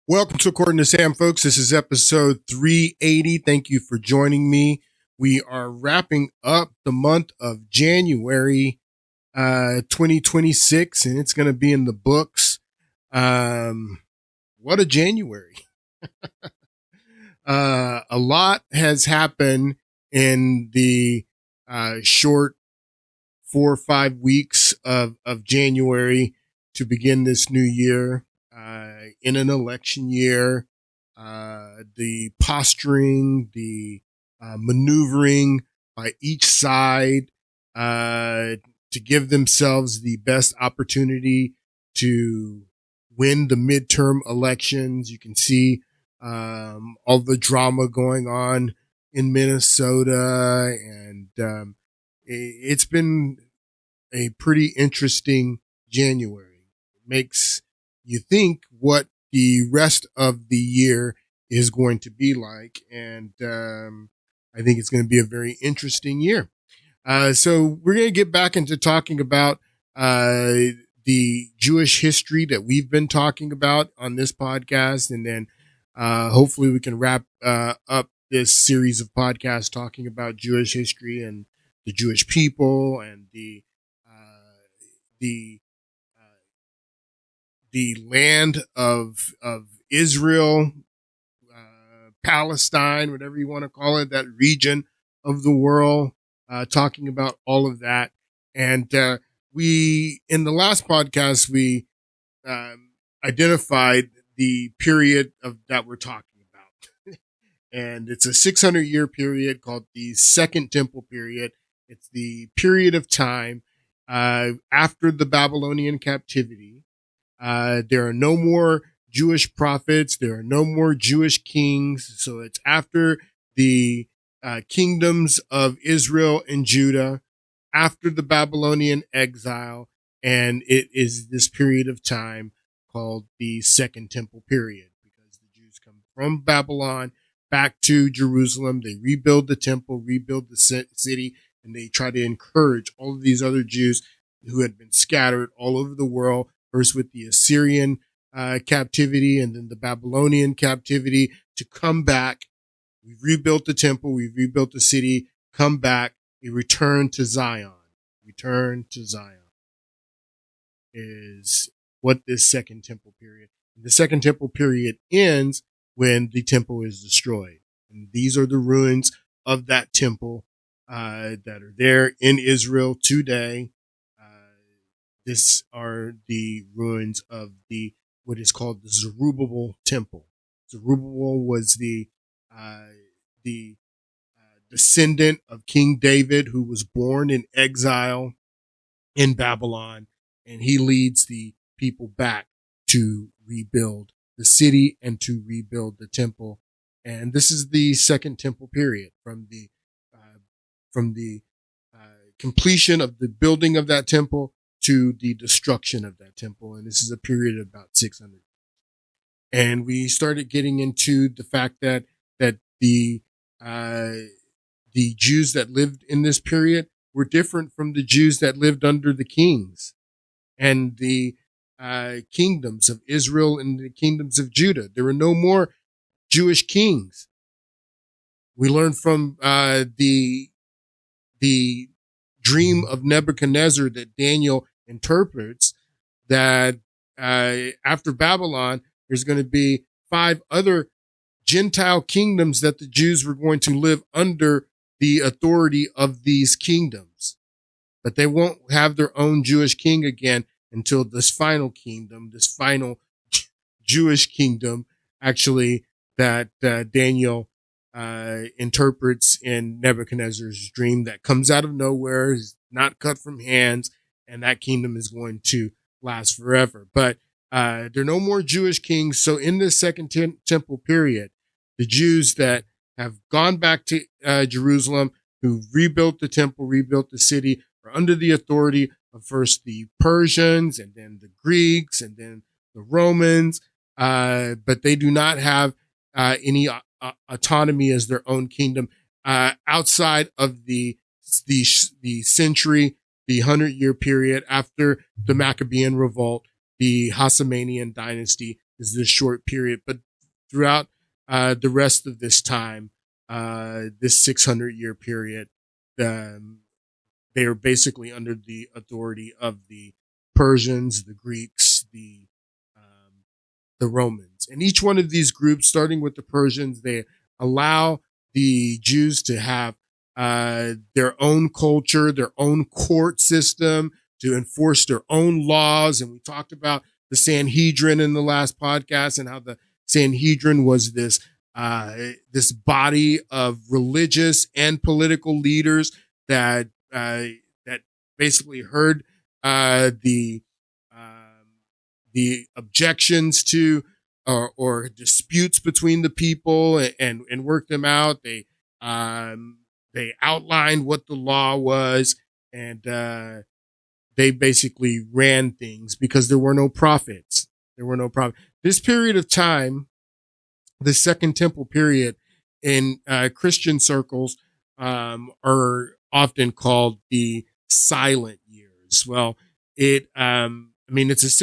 Welcome to According to Sam, folks. This is episode 380. Thank you for joining me. We are wrapping up the month of January 2026, and it's going to be in the books. What a January. A lot has happened in the short 4 or 5 weeks of January to begin this new year. In an election year, the posturing, the maneuvering by each side to give themselves the best opportunity to win the midterm elections. You can see all the drama going on in Minnesota, and it's been a pretty interesting January. It makes you think what the rest of the year is going to be like. And I think it's going to be a very interesting year. So we're going to get back into talking about the Jewish history that we've been talking about on this podcast. And then hopefully we can wrap up this series of podcasts talking about Jewish history and the Jewish people and the land of Israel, Palestine, whatever you want to call it, that region of the world, talking about all of that. And we, in the last podcast, we identified the period that we're talking about. And it's a 600-year period called the Second Temple period. It's the period of time after the Babylonian captivity. There are no more Jewish prophets. There are no more Jewish kings. So it's after the kingdoms of Israel and Judah, after the Babylonian exile. And it is this period of time called the Second Temple period, because the Jews come from Babylon back to Jerusalem. They rebuild the temple, rebuild the city, and they try to encourage all of these other Jews who had been scattered all over the world, first with the Assyrian captivity and then the Babylonian captivity, to come back. We've rebuilt the temple. We've rebuilt the city. Come back. We return to Zion. Return to Zion is what this Second Temple period. The Second Temple period ends when the temple is destroyed. And these are the ruins of that temple that are there in Israel today. This are the ruins of what is called the Zerubbabel Temple. Zerubbabel was the descendant of King David, who was born in exile in Babylon, and he leads the people back to rebuild the city and to rebuild the temple. And this is the Second Temple period, from the completion of the building of that temple to the destruction of that temple. And this is a period of about 600. And we started getting into the fact that the Jews that lived in this period were different from the Jews that lived under the kings and the kingdoms of Israel and the kingdoms of Judah. There were no more Jewish kings. We learned from the dream of Nebuchadnezzar that Daniel interprets, that after Babylon, there's going to be 5 other Gentile kingdoms that the Jews were going to live under the authority of these kingdoms. But they won't have their own Jewish king again until this final kingdom, this final Jewish kingdom, actually, that Daniel interprets in Nebuchadnezzar's dream, that comes out of nowhere, is not cut from hands, and that kingdom is going to last forever. But there are no more Jewish kings. So in this Second Temple period, the Jews that have gone back to Jerusalem, who rebuilt the temple, rebuilt the city, are under the authority of first the Persians and then the Greeks and then the Romans. But they do not have any autonomy as their own kingdom outside of the century, the 100-year period after the Maccabean revolt, the Achaemenid dynasty is this short period. But throughout the rest of this time, this 600-year period, they are basically under the authority of the Persians, the Greeks, the Romans. And each one of these groups, starting with the Persians, they allow the Jews to have their own culture, their own court system, to enforce their own laws. And we talked about the Sanhedrin in the last podcast, and how the Sanhedrin was this body of religious and political leaders that basically heard the objections to or disputes between the people and worked them out. They outlined what the law was, and they basically ran things because there were no prophets. This period of time, the Second Temple period, in Christian circles, are often called the silent years. Well, it's a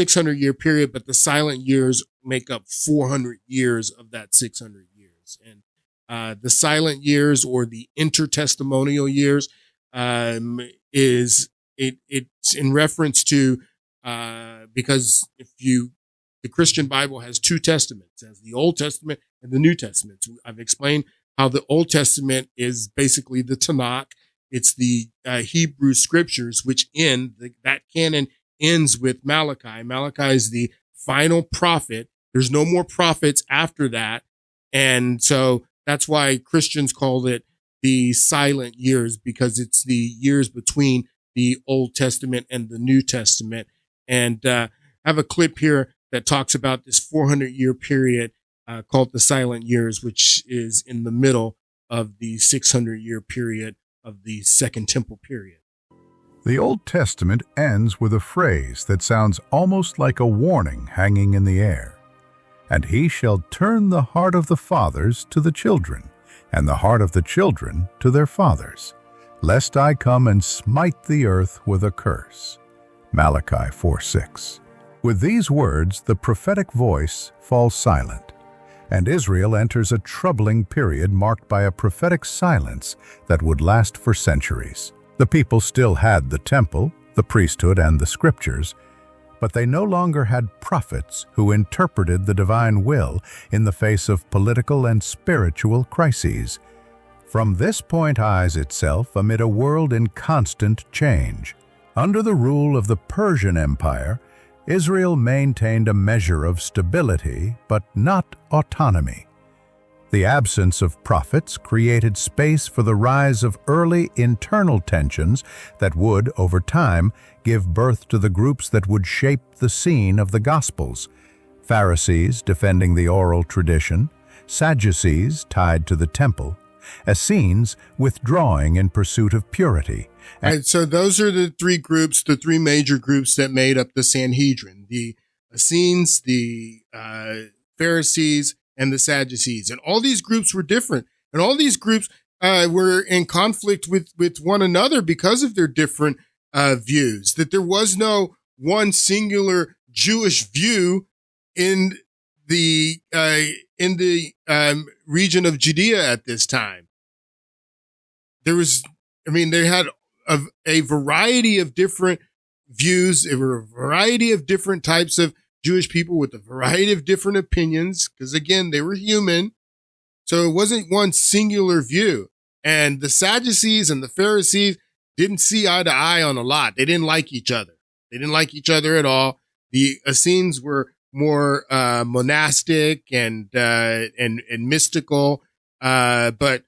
600-year period, but the silent years make up 400 years of that 600 years. And the silent years, or the intertestamental years, it's in reference to, because the Christian Bible has two testaments, as the Old Testament and the New Testament. So I've explained how the Old Testament is basically the Tanakh. It's the Hebrew scriptures, which that canon ends with Malachi. Malachi is the final prophet. There's no more prophets after that. And so that's why Christians call it the silent years, because it's the years between the Old Testament and the New Testament. And I have a clip here that talks about this 400-year period called the silent years, which is in the middle of the 600-year period of the Second Temple period. The Old Testament ends with a phrase that sounds almost like a warning hanging in the air. And he shall turn the heart of the fathers to the children, and the heart of the children to their fathers, lest I come and smite the earth with a curse. Malachi 4:6. With these words, the prophetic voice falls silent, and Israel enters a troubling period marked by a prophetic silence that would last for centuries. The people still had the temple, the priesthood, and the scriptures, but they no longer had prophets who interpreted the divine will in the face of political and spiritual crises. From this point lies itself amid a world in constant change. Under the rule of the Persian Empire, Israel maintained a measure of stability, but not autonomy. The absence of prophets created space for the rise of early internal tensions that would, over time, give birth to the groups that would shape the scene of the Gospels: Pharisees defending the oral tradition, Sadducees tied to the temple, Essenes withdrawing in pursuit of purity. And so those are the three major groups that made up the Sanhedrin: the Essenes, the Pharisees, and the Sadducees. And all these groups were different. And all these groups were in conflict with one another because of their different views. That there was no one singular Jewish view in the region of Judea at this time. They had a variety of different views. There were a variety of different types of Jewish people with a variety of different opinions, because again, they were human. So it wasn't one singular view. And the Sadducees and the Pharisees didn't see eye to eye on a lot. They didn't like each other. They didn't like each other at all. The Essenes were more monastic and mystical, but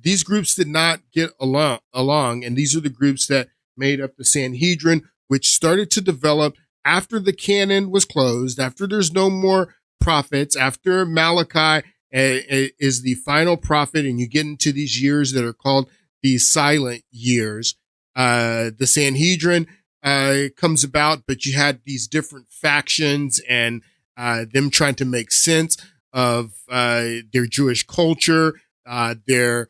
these groups did not get along. And these are the groups that made up the Sanhedrin, which started to develop after the canon was closed, after there's no more prophets, after Malachi is the final prophet, and you get into these years that are called the silent years. The Sanhedrin comes about, but you had these different factions and them trying to make sense of their Jewish culture, their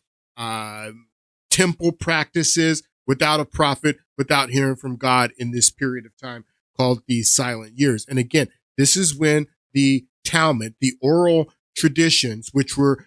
temple practices, without a prophet, without hearing from God in this period of time called the silent years. And again, this is when the Talmud, the oral traditions, which were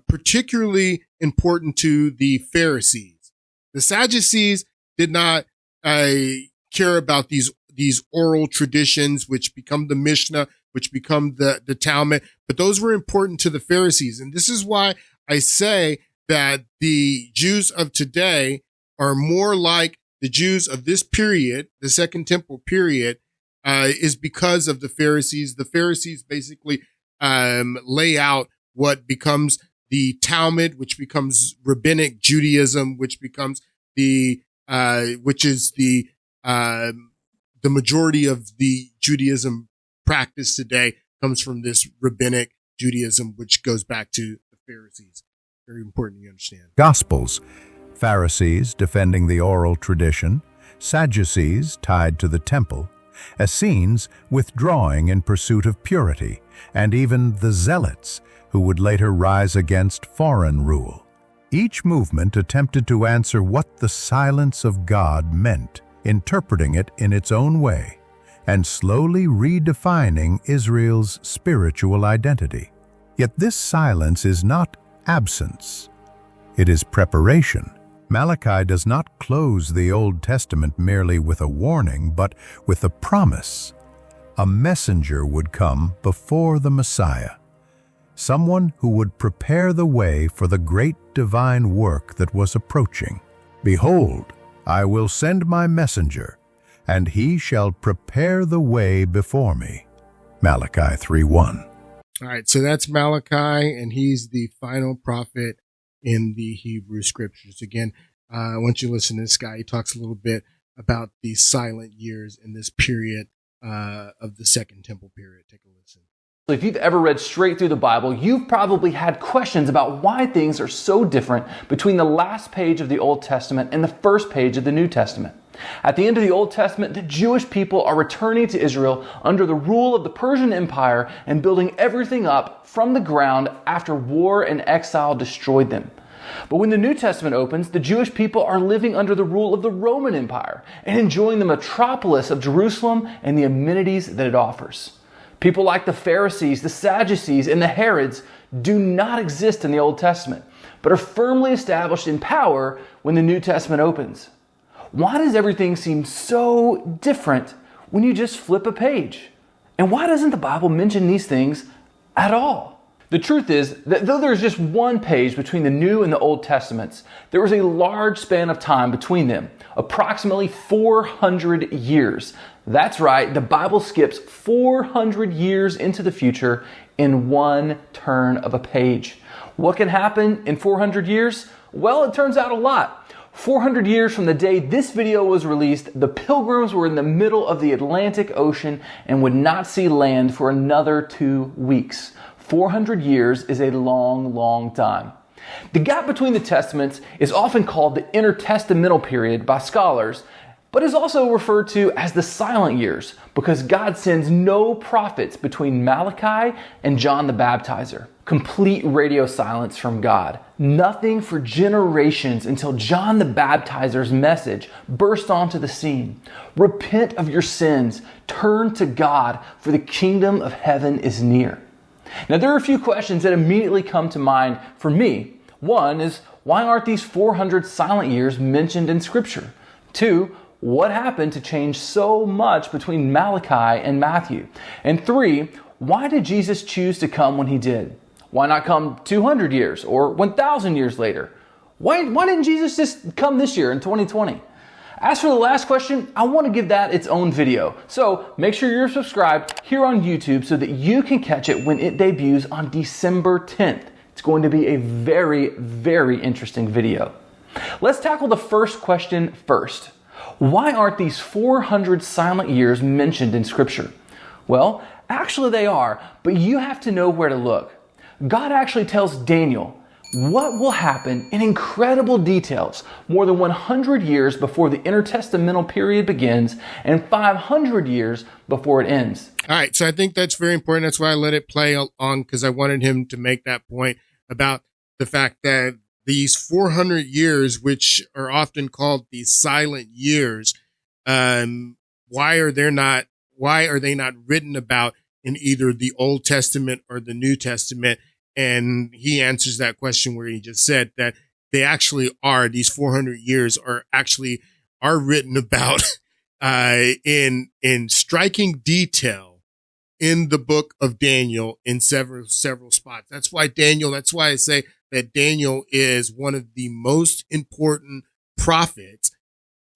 particularly important to the Pharisees. The Sadducees did not care about these oral traditions, which become the Mishnah, which become the Talmud, but those were important to the Pharisees. And this is why I say that the Jews of today are more like the Jews of this period, the Second Temple period, is because of the Pharisees. The Pharisees basically lay out what becomes the Talmud, which becomes rabbinic Judaism, which becomes which is the majority of the Judaism practice today comes from this rabbinic Judaism, which goes back to the Pharisees. Very important you understand. Gospels, Pharisees defending the oral tradition, Sadducees tied to the temple, Essenes withdrawing in pursuit of purity, and even the Zealots, who would later rise against foreign rule. Each movement attempted to answer what the silence of God meant, interpreting it in its own way, and slowly redefining Israel's spiritual identity. Yet this silence is not absence. It is preparation. Malachi does not close the Old Testament merely with a warning, but with a promise. A messenger would come before the Messiah, someone who would prepare the way for the great divine work that was approaching. Behold, I will send my messenger, and he shall prepare the way before me. Malachi 3:1. All right, so that's Malachi, and he's the final prophet in the Hebrew scriptures. Again, I want you to listen to this guy. He talks a little bit about the silent years in this period of the Second Temple period. Take a listen. If you've ever read straight through the Bible, you've probably had questions about why things are so different between the last page of the Old Testament and the first page of the New Testament. At the end of the Old Testament, the Jewish people are returning to Israel under the rule of the Persian Empire and building everything up from the ground after war and exile destroyed them. But when the New Testament opens, the Jewish people are living under the rule of the Roman Empire and enjoying the metropolis of Jerusalem and the amenities that it offers. People like the Pharisees, the Sadducees, and the Herods do not exist in the Old Testament, but are firmly established in power when the New Testament opens. Why does everything seem so different when you just flip a page? And why doesn't the Bible mention these things at all? The truth is that though there's just one page between the New and the Old Testaments, there was a large span of time between them, approximately 400 years. That's right, the Bible skips 400 years into the future in one turn of a page. What can happen in 400 years? Well, it turns out a lot. 400 years from the day this video was released, the Pilgrims were in the middle of the Atlantic Ocean and would not see land for another 2 weeks. 400 years is a long, long time. The gap between the Testaments is often called the Inter-Testamental period by scholars, but is also referred to as the silent years because God sends no prophets between Malachi and John the Baptizer. Complete radio silence from God. Nothing for generations until John the Baptizer's message burst onto the scene. Repent of your sins. Turn to God, for the kingdom of heaven is near. Now, there are a few questions that immediately come to mind for me. One is, why aren't these 400 silent years mentioned in Scripture? Two, what happened to change so much between Malachi and Matthew? And three, why did Jesus choose to come when he did? Why not come 200 years or 1,000 years later? Why didn't Jesus just come this year in 2020? As for the last question, I want to give that its own video. So make sure you're subscribed here on YouTube so that you can catch it when it debuts on December 10th. It's going to be a very, very interesting video. Let's tackle the first question first. Why aren't these 400 silent years mentioned in Scripture? Well, actually they are, but you have to know where to look. God actually tells Daniel what will happen in incredible details more than 100 years before the intertestamental period begins and 500 years before it ends. All right, so I think that's very important. That's why I let it play on, because I wanted him to make that point about the fact that these 400 years, which are often called the silent years, why are they not written about in either the Old Testament or the New Testament. And he answers that question where he just said that they actually are, these 400 years are written about in striking detail in the book of Daniel in several spots. That's why I say that Daniel is one of the most important prophets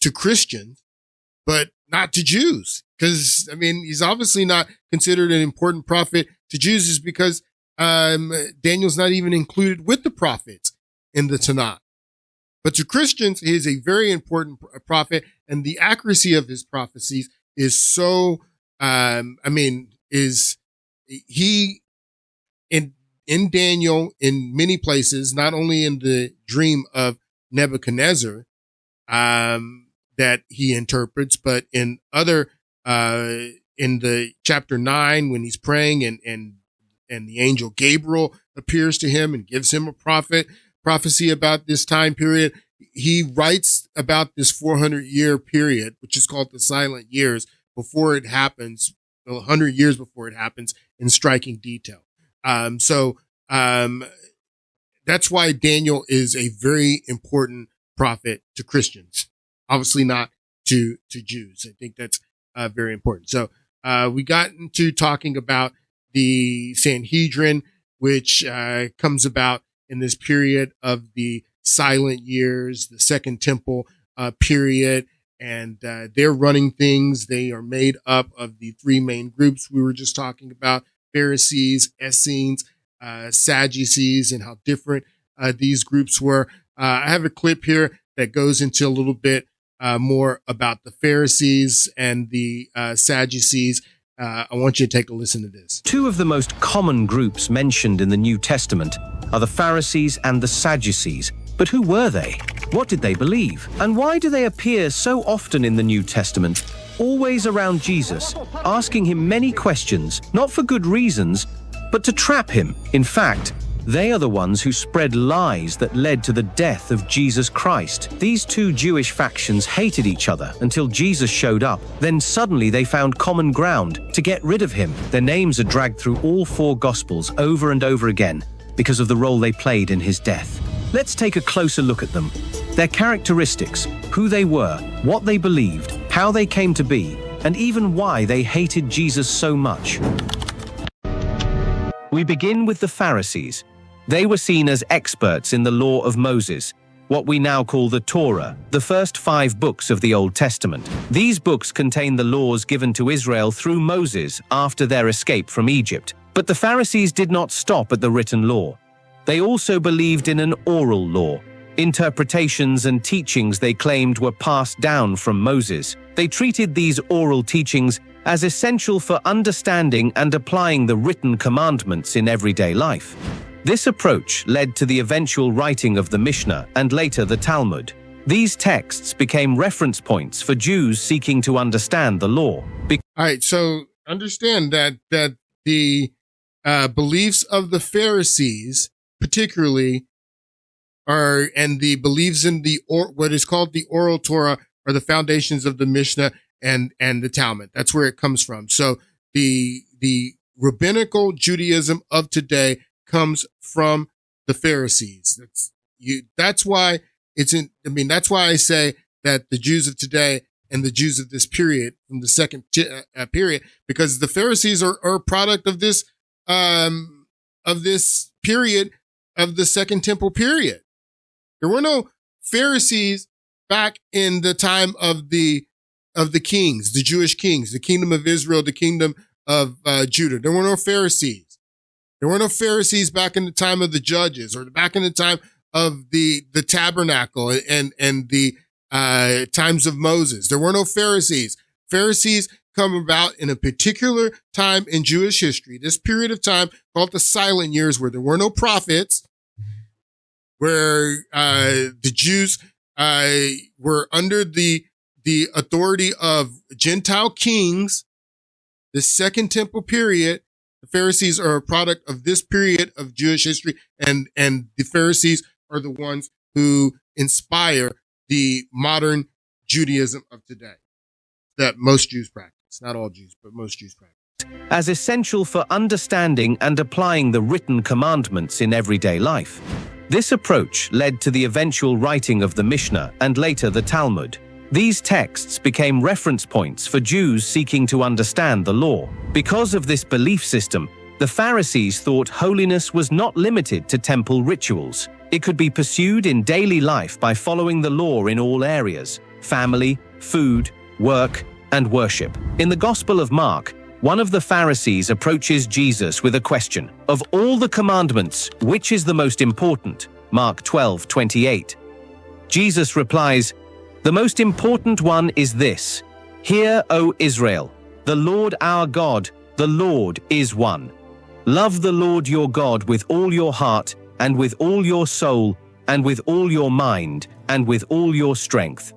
to Christians, but not to Jews. Because, he's obviously not considered an important prophet to Jews is because Daniel's not even included with the prophets in the Tanakh. But to Christians, he is a very important prophet, and the accuracy of his prophecies is so, is he in Daniel in many places, not only in the dream of Nebuchadnezzar, that he interprets, but in other, in the chapter 9, when he's praying and the angel Gabriel appears to him and gives him a prophecy about this time period. He writes about this 400-year period, which is called the silent years, before it happens, 100 years before it happens, in striking detail. That's why Daniel is a very important prophet to Christians, obviously not to Jews. I think that's very important. So we got into talking about the Sanhedrin, which comes about in this period of the silent years, the Second Temple period, and they're running things. They are made up of the three main groups we were just talking about: Pharisees, Essenes, Sadducees, and how different these groups were. I have a clip here that goes into a little bit more about the Pharisees and the Sadducees. I want you to take a listen to this. Two of the most common groups mentioned in the New Testament are the Pharisees and the Sadducees. But who were they? What did they believe? And why do they appear so often in the New Testament, always around Jesus, asking him many questions, not for good reasons, but to trap him? In fact, they are the ones who spread lies that led to the death of Jesus Christ. These two Jewish factions hated each other until Jesus showed up. Then suddenly they found common ground to get rid of him. Their names are dragged through all four Gospels over and over again because of the role they played in his death. Let's take a closer look at them. Their characteristics, who they were, what they believed, how they came to be, and even why they hated Jesus so much. We begin with the Pharisees. They were seen as experts in the law of Moses, what we now call the Torah, the first 5 books of the Old Testament. These books contain the laws given to Israel through Moses after their escape from Egypt. But the Pharisees did not stop at the written law. They also believed in an oral law, interpretations and teachings they claimed were passed down from Moses. They treated these oral teachings as essential for understanding and applying the written commandments in everyday life. This approach led to the eventual writing of the Mishnah and later the Talmud. These texts became reference points for Jews seeking to understand the law. All right, so understand that the beliefs of the Pharisees, particularly, and the beliefs in what is called the oral Torah, are the foundations of the Mishnah and the Talmud. That's where it comes from. So the rabbinical Judaism of today comes from the Pharisees. That's why that's why I say that the Jews of today and the Jews of this period, from the second period, because the Pharisees are a product of this period of the Second Temple period. There were no Pharisees back in the time of the kings, the Jewish kings, the kingdom of Israel, the kingdom of Judah. There were no Pharisees. There were no Pharisees back in the time of the judges, or back in the time of the tabernacle and the times of Moses. There were no Pharisees. Pharisees come about in a particular time in Jewish history, this period of time called the silent years, where there were no prophets, where the Jews were under the authority of Gentile kings. The Second Temple period, the Pharisees are a product of this period of Jewish history, and the Pharisees are the ones who inspire the modern Judaism of today that most Jews practice. Not all Jews, but most Jews practice. as essential for understanding and applying the written commandments in everyday life. This approach led to the eventual writing of the Mishnah and later the Talmud. These texts became reference points for Jews seeking to understand the law. Because of this belief system, the Pharisees thought holiness was not limited to temple rituals. It could be pursued in daily life by following the law in all areas: family, food, work, and worship. In the Gospel of Mark, one of the Pharisees approaches Jesus with a question: "Of all the commandments, which is the most important?" Mark 12:28. Jesus replies, "The most important one is this: Hear, O Israel, the Lord our God, the Lord is one. Love the Lord your God with all your heart, and with all your soul, and with all your mind, and with all your strength.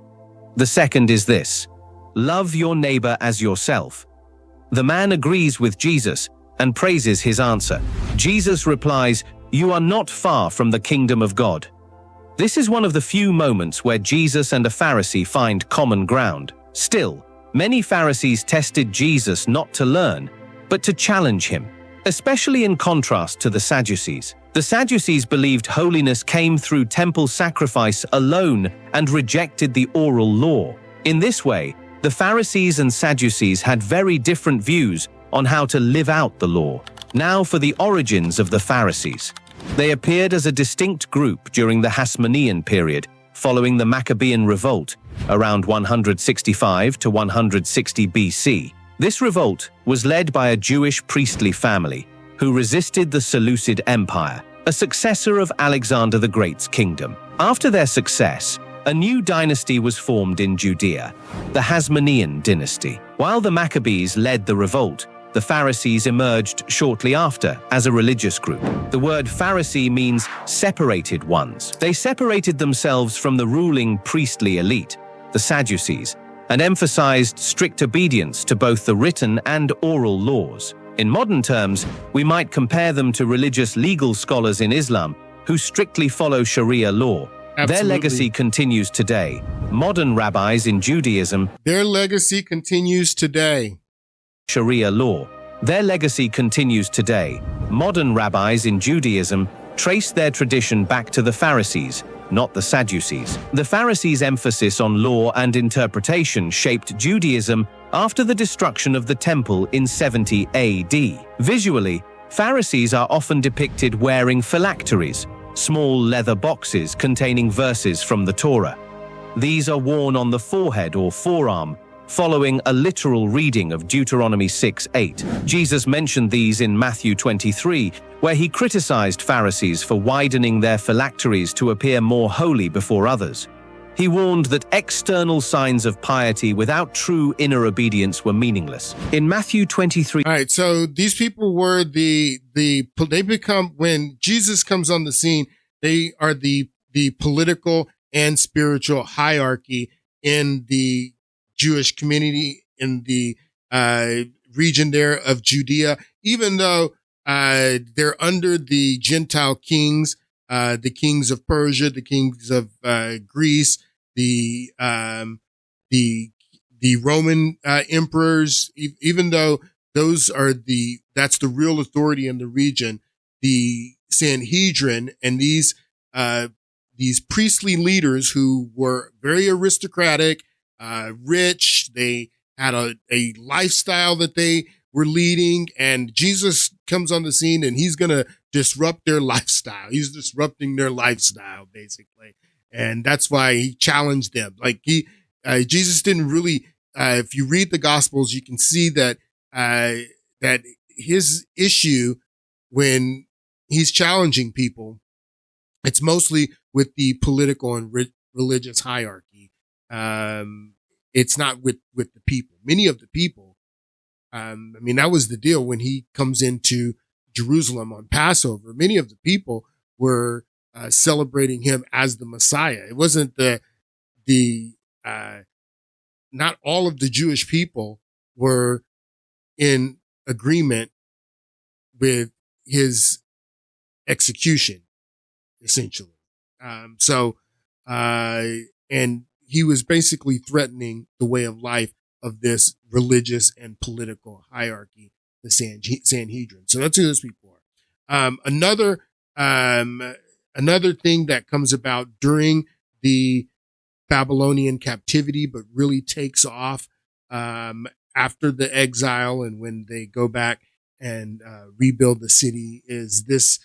The second is this: love your neighbor as yourself." The man agrees with Jesus and praises his answer. Jesus replies, "You are not far from the kingdom of God." This is one of the few moments where Jesus and a Pharisee find common ground. Still, many Pharisees tested Jesus not to learn, but to challenge him, especially in contrast to the Sadducees. The Sadducees believed holiness came through temple sacrifice alone and rejected the oral law. In this way, the Pharisees and Sadducees had very different views on how to live out the law. Now for the origins of the Pharisees. They appeared as a distinct group during the Hasmonean period, following the Maccabean revolt, around 165 to 160 BC. This revolt was led by a Jewish priestly family who resisted the Seleucid Empire, a successor of Alexander the Great's kingdom. After their success, a new dynasty was formed in Judea, the Hasmonean dynasty. While the Maccabees led the revolt, the Pharisees emerged shortly after as a religious group. The word Pharisee means separated ones. They separated themselves from the ruling priestly elite, the Sadducees, and emphasized strict obedience to both the written and oral laws. In modern terms, we might compare them to religious legal scholars in Islam who strictly follow Sharia law. Absolutely. Their legacy continues today. Modern rabbis in Judaism, their legacy continues today. Sharia law. Their legacy continues today. Modern rabbis in Judaism trace their tradition back to the Pharisees, not the Sadducees. The Pharisees' emphasis on law and interpretation shaped Judaism after the destruction of the temple in 70 AD. Visually, Pharisees are often depicted wearing phylacteries, small leather boxes containing verses from the Torah. These are worn on the forehead or forearm, following a literal reading of Deuteronomy 6:8. Jesus mentioned these in Matthew 23, where he criticized Pharisees for widening their phylacteries to appear more holy before others. He warned that external signs of piety without true inner obedience were meaningless. In Matthew 23, All right, so these people were they become, when Jesus comes on the scene, they are the political and spiritual hierarchy in the Jewish community in the region there of Judea, even though they're under the Gentile kings, the kings of Persia, the kings of Greece, the Roman emperors. Even though those are that's the real authority in the region, the Sanhedrin and these priestly leaders who were very aristocratic, rich, they had a lifestyle that they were leading, and Jesus comes on the scene and he's going to disrupt their lifestyle. He's disrupting their lifestyle, basically. And that's why he challenged them. Like Jesus didn't really, if you read the Gospels, you can see that, that his issue when he's challenging people, it's mostly with the political and religious hierarchy. It's not with the people. Many of the people, that was the deal when he comes into Jerusalem on Passover. Many of the people were celebrating him as the Messiah. It wasn't not all of the Jewish people were in agreement with his execution, essentially. And he was basically threatening the way of life of this religious and political hierarchy the Sanhedrin. So that's who those people are. Another thing that comes about during the Babylonian captivity, but really takes off after the exile and when they go back and rebuild the city, is this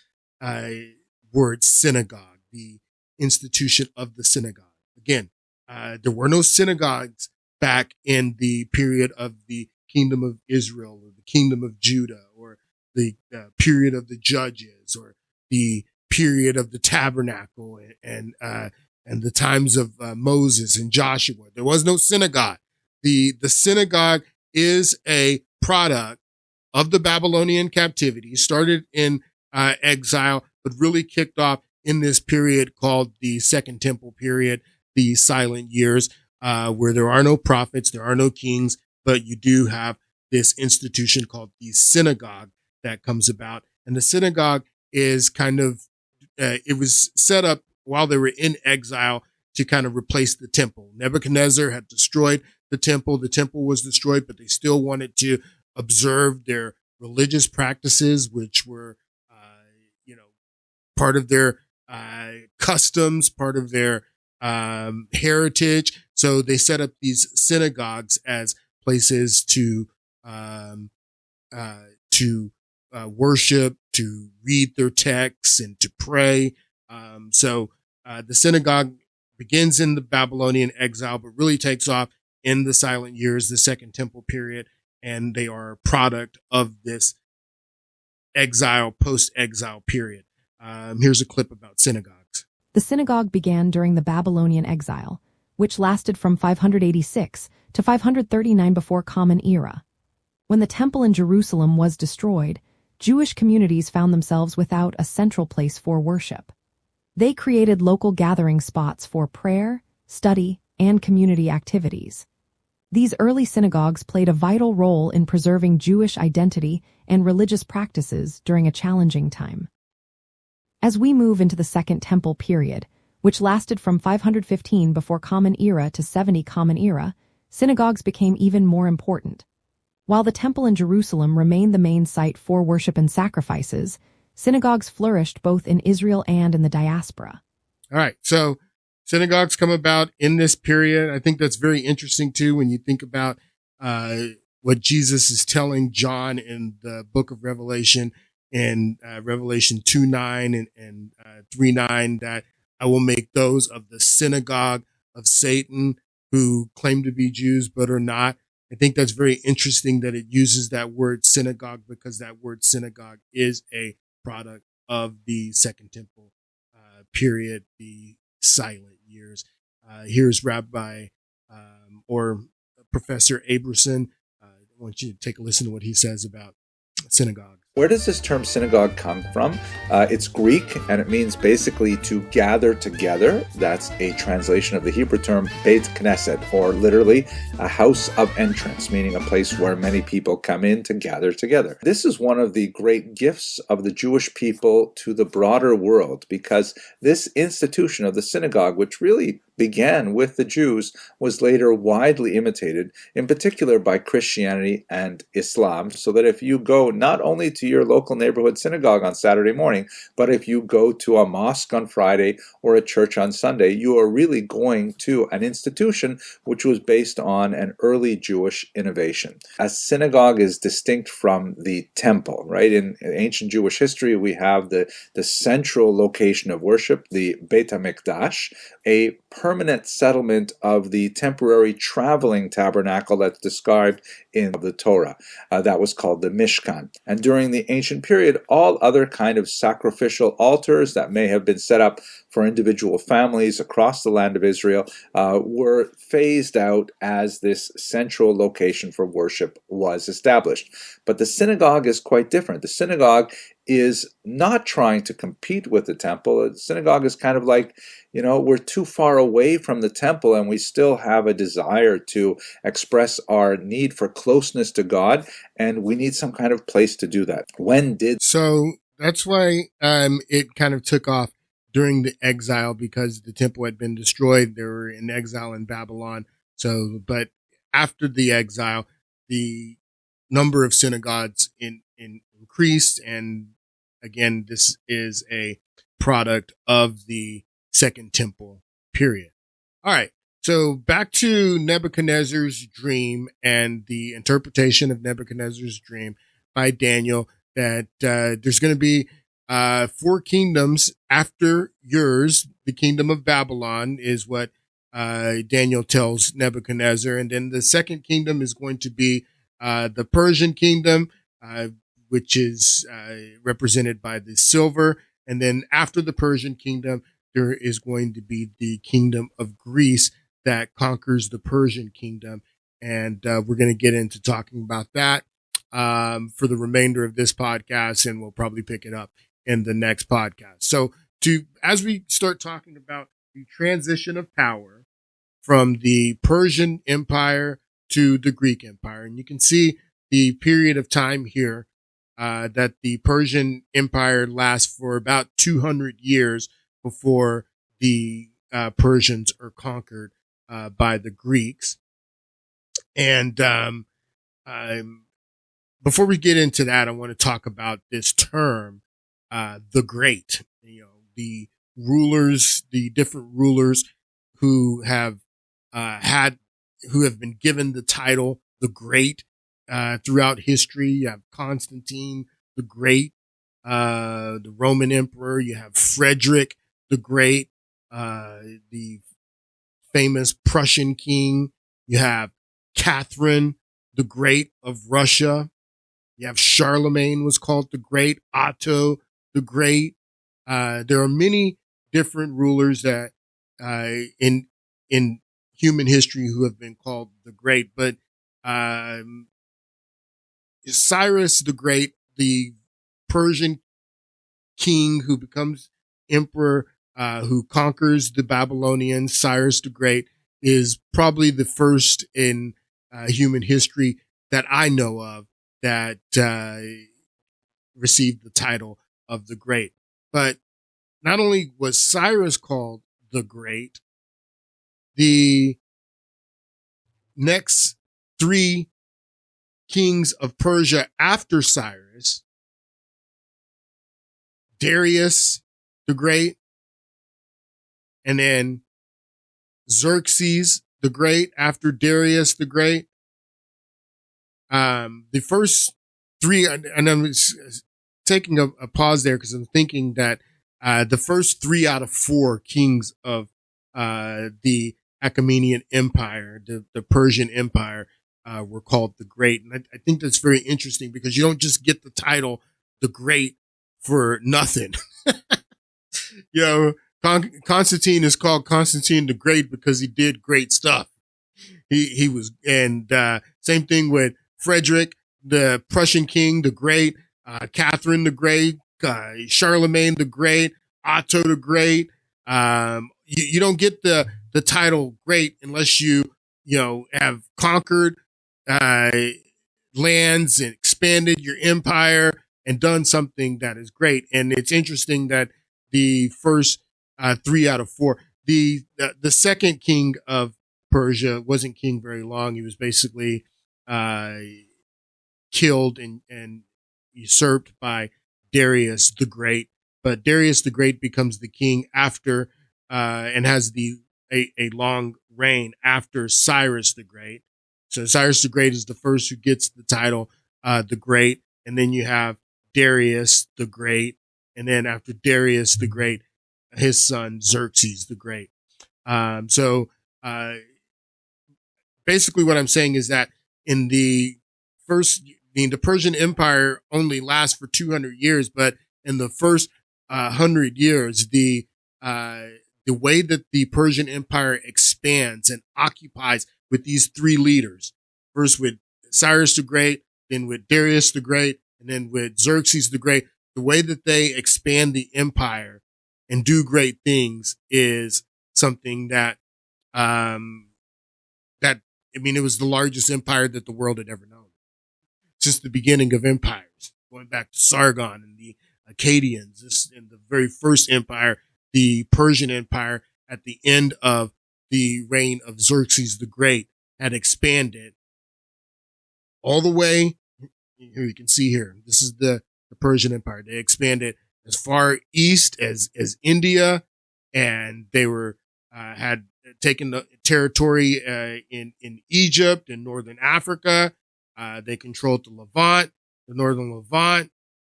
word synagogue, the institution of the synagogue. Again, there were no synagogues back in the period of the kingdom of Israel or the kingdom of Judah or the period of the judges or the period of the tabernacle and the times of Moses and Joshua. There was no synagogue. The synagogue is a product of the Babylonian captivity, started in exile, but really kicked off in this period called the Second Temple period, the silent years, where there are no prophets, there are no kings, but you do have this institution called the synagogue that comes about. And the synagogue is kind of, it was set up while they were in exile to kind of replace the temple. Nebuchadnezzar had destroyed the temple. The temple was destroyed, but they still wanted to observe their religious practices, which were, part of their customs, part of their heritage. So they set up these synagogues as places to worship, to read their texts, and to pray. So the synagogue begins in the Babylonian exile, but really takes off in the silent years, the Second Temple period, and they are a product of this exile, post-exile period. Here's a clip about synagogues. The synagogue began during the Babylonian exile, which lasted from 586 to 539 before Common Era. When the temple in Jerusalem was destroyed, Jewish communities found themselves without a central place for worship. They created local gathering spots for prayer, study, and community activities. These early synagogues played a vital role in preserving Jewish identity and religious practices during a challenging time. As we move into the Second Temple period, which lasted from 515 before Common Era to 70 Common Era, synagogues became even more important. While the temple in Jerusalem remained the main site for worship and sacrifices, synagogues flourished both in Israel and in the diaspora. All right, so synagogues come about in this period. I think that's very interesting, too, when you think about what Jesus is telling John in the book of Revelation, in Revelation 2:9 and 3:9, that I will make those of the synagogue of Satan who claim to be Jews but are not. I think that's very interesting that it uses that word synagogue, because that word synagogue is a product of the Second Temple period, the silent years. Here's Rabbi or Professor Aberson. I want you to take a listen to what he says about synagogue. Where does this term synagogue come from? It's Greek, and it means basically to gather together. That's a translation of the Hebrew term Beit Knesset, or literally a house of entrance, meaning a place where many people come in to gather together. This is one of the great gifts of the Jewish people to the broader world, because this institution of the synagogue, which really began with the Jews, was later widely imitated, in particular by Christianity and Islam, so that if you go not only to your local neighborhood synagogue on Saturday morning, but if you go to a mosque on Friday or a church on Sunday, you are really going to an institution which was based on an early Jewish innovation. A synagogue is distinct from the temple, right? In ancient Jewish history, we have the central location of worship, the Beit HaMikdash, a permanent settlement of the temporary traveling tabernacle that's described in the Torah. That was called the Mishkan. And during the ancient period, all other kind of sacrificial altars that may have been set up for individual families across the land of Israel were phased out as this central location for worship was established. But the synagogue is quite different. The synagogue is not trying to compete with the temple. The synagogue is kind of like, we're too far away from the temple and we still have a desire to express our need for closeness to God, and we need some kind of place to do that. So that's why it kind of took off during the exile, because the temple had been destroyed. They were in exile in Babylon. But after the exile, the number of synagogues increased. And again, this is a product of the Second Temple period. All right. So back to Nebuchadnezzar's dream and the interpretation of Nebuchadnezzar's dream by Daniel, that there's going to be 4 kingdoms after yours. The kingdom of Babylon is what Daniel tells Nebuchadnezzar. And then the second kingdom is going to be the Persian kingdom, which is represented by the silver. And then after the Persian kingdom, there is going to be the kingdom of Greece that conquers the Persian kingdom. And we're going to get into talking about that for the remainder of this podcast, and we'll probably pick it up in the next podcast. So as we start talking about the transition of power from the Persian Empire to the Greek Empire, and you can see the period of time here that the Persian Empire lasts for about 200 years before the Persians are conquered by the Greeks. And before we get into that, I want to talk about this term, the Great. The rulers, the different rulers who have been given the title the Great throughout history. You have Constantine the Great, the Roman Emperor. You have Frederick the Great, the famous Prussian king. You have Catherine the Great of Russia. You have Charlemagne was called the Great, Otto the Great. There are many different rulers that in human history who have been called the Great, but Cyrus the Great, the Persian king who becomes emperor, who conquers the Babylonians, Cyrus the Great, is probably the first in human history that I know of that received the title of the Great. But not only was Cyrus called the Great, the next 3 kings of Persia after Cyrus, Darius the Great, and then Xerxes the Great after Darius the Great. The first 3, and I'm taking a pause there because I'm thinking that the first 3 out of 4 kings of the Achaemenid Empire, the Persian Empire, were called the Great. And I think that's very interesting because you don't just get the title the Great for nothing. Constantine is called Constantine the Great because he did great stuff. He was, and same thing with Frederick, the Prussian king, the Great, Catherine the Great, Charlemagne the Great, Otto the Great. You don't get the title Great unless you have conquered lands and expanded your empire and done something that is great. And it's interesting that the first 3 out of 4, the second king of Persia wasn't king very long. He was basically killed and usurped by Darius the Great. But Darius the Great becomes the king after and has a long reign after Cyrus the Great. So Cyrus the Great is the first who gets the title the Great, and then you have Darius the Great, and then after Darius the Great, his son Xerxes the Great. Basically what I'm saying is that in the Persian Empire only lasts for 200 years, but in the first 100 years, the way that the Persian Empire expands and occupies with these 3 leaders, first with Cyrus the Great, then with Darius the Great, and then with Xerxes the Great, the way that they expand the empire and do great things is something that, it was the largest empire that the world had ever known since the beginning of empires, going back to Sargon and the Akkadians. This in the very first empire, the Persian Empire, at the end of the reign of Xerxes the Great, had expanded all the way here you can see here, this is the Persian Empire. They expanded as far east as India, and they were had taken the territory in Egypt and northern Africa. They controlled the Levant, the northern Levant.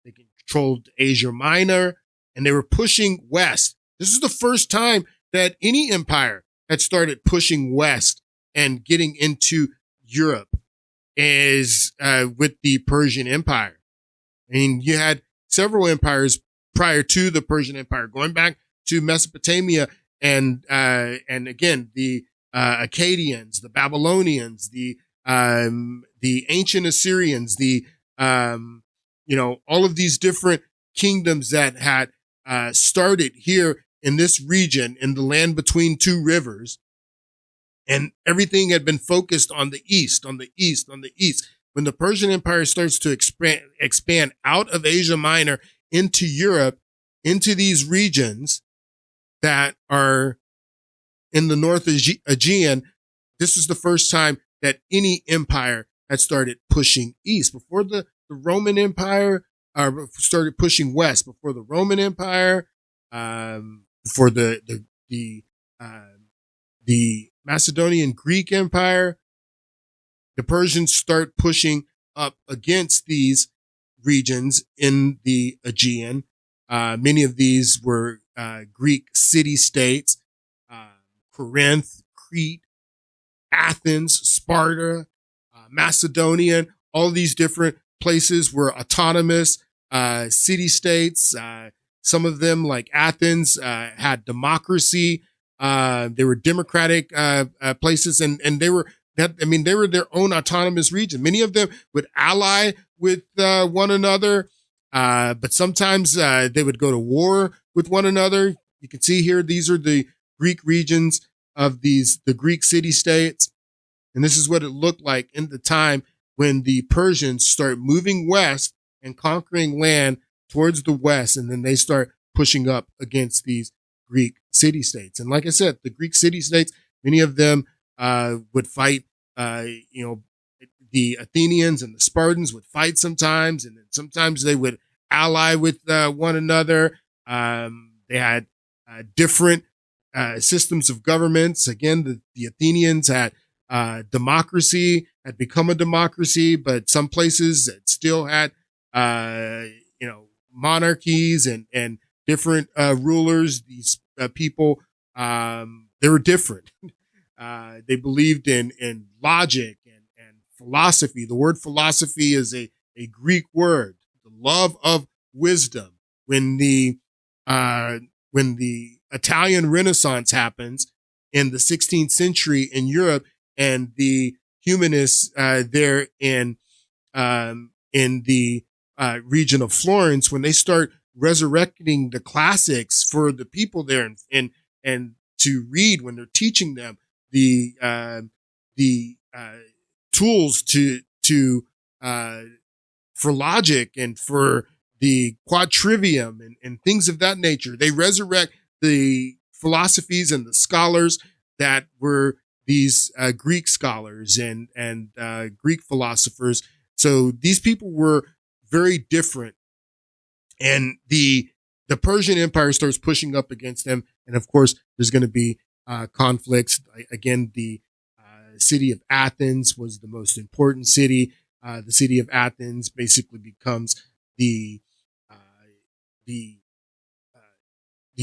They controlled Asia Minor, and they were pushing west. This is the first time that any empire had started pushing west and getting into Europe, is with the Persian Empire. I mean, you had several empires prior to the Persian Empire, going back to Mesopotamia, and again the Akkadians, the Babylonians, the ancient Assyrians, all of these different kingdoms that had started here in this region, in the land between two rivers, and everything had been focused on the east, on the east, on the east. When the Persian Empire starts to expand out of Asia Minor into Europe, into these regions that are in the North Aegean, this is the first time that any empire had started pushing east. Before the Roman Empire started pushing west, before the Roman Empire, before the Macedonian Greek Empire, the Persians start pushing up against these regions in the Aegean. Many of these were Greek city-states, Corinth, Crete, Athens, Sparta, Macedonia. All these different places were autonomous city-states. Some of them, like Athens, had democracy. They were democratic places, and they were their own autonomous region. Many of them would ally with one another, but sometimes they would go to war with one another. You can see here, these are the Greek regions of the Greek city-states. And this is what it looked like in the time when the Persians start moving west and conquering land towards the west, and then they start pushing up against these Greek city-states. And like I said, the Greek city-states, many of them would fight, the Athenians and the Spartans would fight sometimes, and then sometimes they would ally with one another. They had different systems of governments. Again, the Athenians had democracy, had become a democracy, but some places that still had, monarchies and different rulers. These people, they were different. They believed in logic and philosophy. The word philosophy is a Greek word, the love of wisdom. When the Italian Renaissance happens in the 16th century in Europe, and the humanists there in the region of Florence, when they start resurrecting the classics for the people there and to read, when they're teaching them the tools for logic and for the quadrivium and things of that nature, they resurrect the philosophies and the scholars that were these Greek scholars and Greek philosophers. So these people were very different, and the Persian Empire starts pushing up against them, and of course there's going to be conflicts. Again, the city of Athens was the most important city. The city of Athens basically becomes the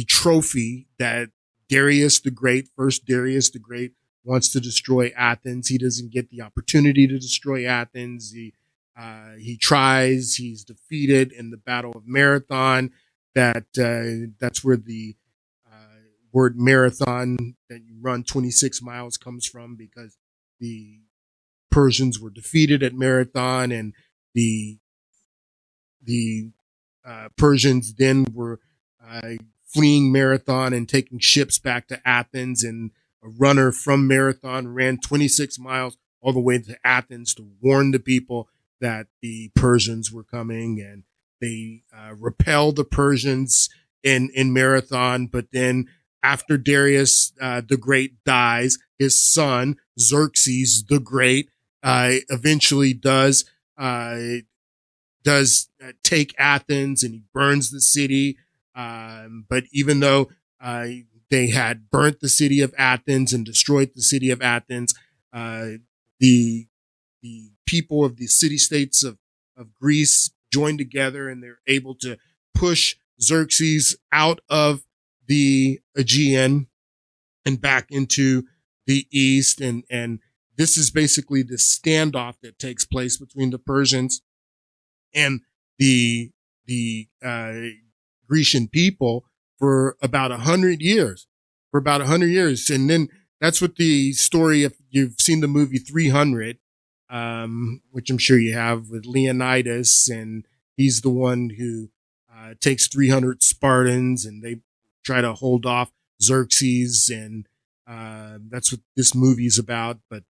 trophy that Darius the Great, first Darius the Great, wants to destroy Athens. He doesn't get the opportunity to destroy Athens. He tries. He's defeated in the Battle of Marathon. That's where the word marathon, that you run 26 miles, comes from, because the Persians were defeated at Marathon, and the Persians then were fleeing Marathon and taking ships back to Athens, and a runner from Marathon ran 26 miles all the way to Athens to warn the people that the Persians were coming, and they repelled the Persians in Marathon. But then after Darius the Great dies, his son Xerxes the Great eventually does does take Athens, and he burns the city. But even though they had burnt the city of Athens and destroyed the city of Athens, the people of the city-states of Greece joined together, and they're able to push Xerxes out of the Aegean and back into the east. And this is basically the standoff that takes place between the Persians and the Grecian people for about 100 years. And then that's what the story, if you've seen the movie 300, which I'm sure you have, with Leonidas, and he's the one who takes 300 Spartans, and they try to hold off Xerxes, and that's what this movie is about. But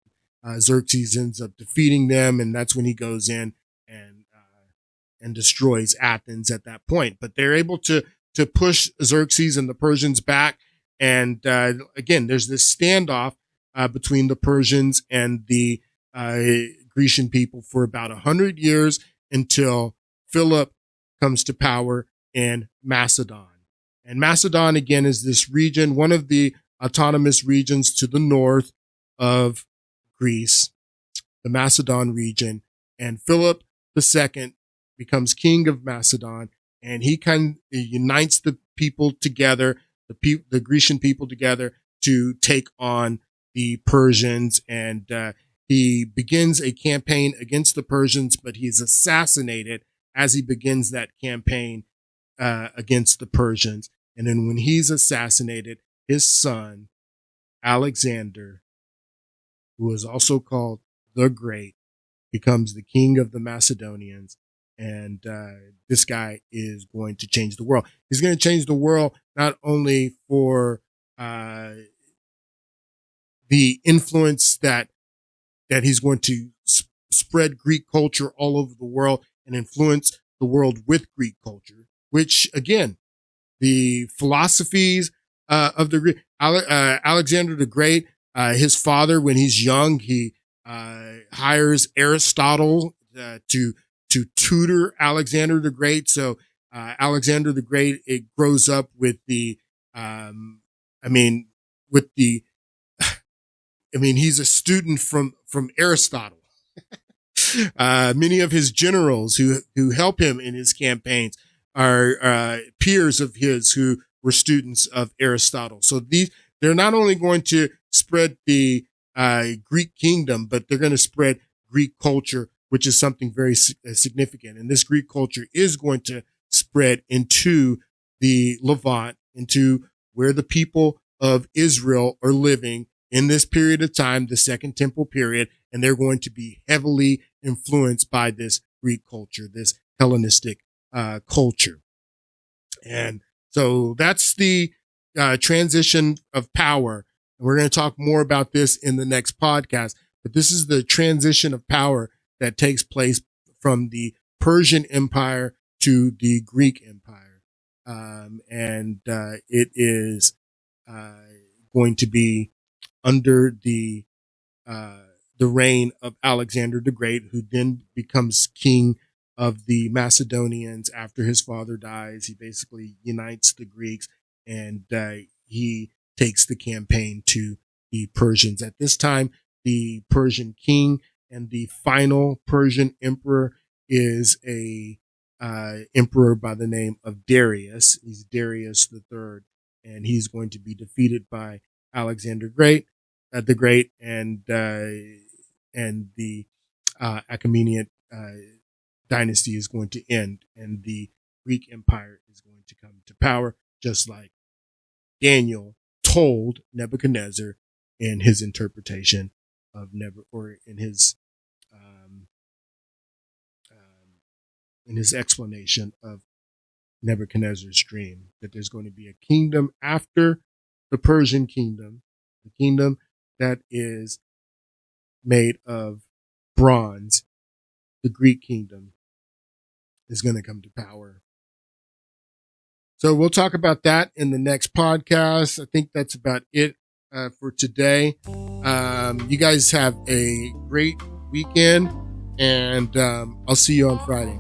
Xerxes ends up defeating them, and that's when he goes in and destroys Athens at that point. But they're able to push Xerxes and the Persians back, and again, there's this standoff between the Persians and the Grecian people for about 100 years, until Philip comes to power in Macedon. And Macedon, again, is this region, one of the autonomous regions to the north of Greece, the Macedon region. And Philip II becomes king of Macedon, and he unites the people together, the Grecian people together, to take on the Persians. And he begins a campaign against the Persians, but he's assassinated as he begins that campaign against the Persians. And then when he's assassinated, his son, Alexander, who is also called the Great, becomes the king of the Macedonians. And this guy is going to change the world. He's going to change the world not only for the influence that he's going to spread Greek culture all over the world and influence the world with Greek culture, which, again, the philosophies of the Greek, Alexander the Great, his father, when he's young, he hires Aristotle to tutor Alexander the Great. So Alexander the Great, it grows up with he's a student from Aristotle. Many of his generals who help him in his campaigns are peers of his who were students of Aristotle. So they're not only going to spread the Greek kingdom, but they're going to spread Greek culture, which is something very significant. And this Greek culture is going to spread into the Levant, into where the people of Israel are living in this period of time, the Second Temple period, and they're going to be heavily influenced by this Greek culture, this Hellenistic culture. And so that's the transition of power. And we're going to talk more about this in the next podcast, but this is the transition of power that takes place from the Persian Empire to the Greek Empire. It is going to be under the reign of Alexander the Great, who then becomes king of the Macedonians after his father dies. He basically unites the Greeks, and he takes the campaign to the Persians. At this time, the Persian king and the final Persian emperor is a emperor by the name of Darius. He's Darius III, and he's going to be defeated by Alexander the Great, and the Achaemenid dynasty is going to end, and the Greek Empire is going to come to power, just like Daniel told Nebuchadnezzar in his interpretation of in his explanation of Nebuchadnezzar's dream, that there's going to be a kingdom after the Persian kingdom, the kingdom that is made of bronze. The Greek kingdom is going to come to power. So we'll talk about that in the next podcast. I think that's about it for today. You guys have a great weekend, and I'll see you on Friday.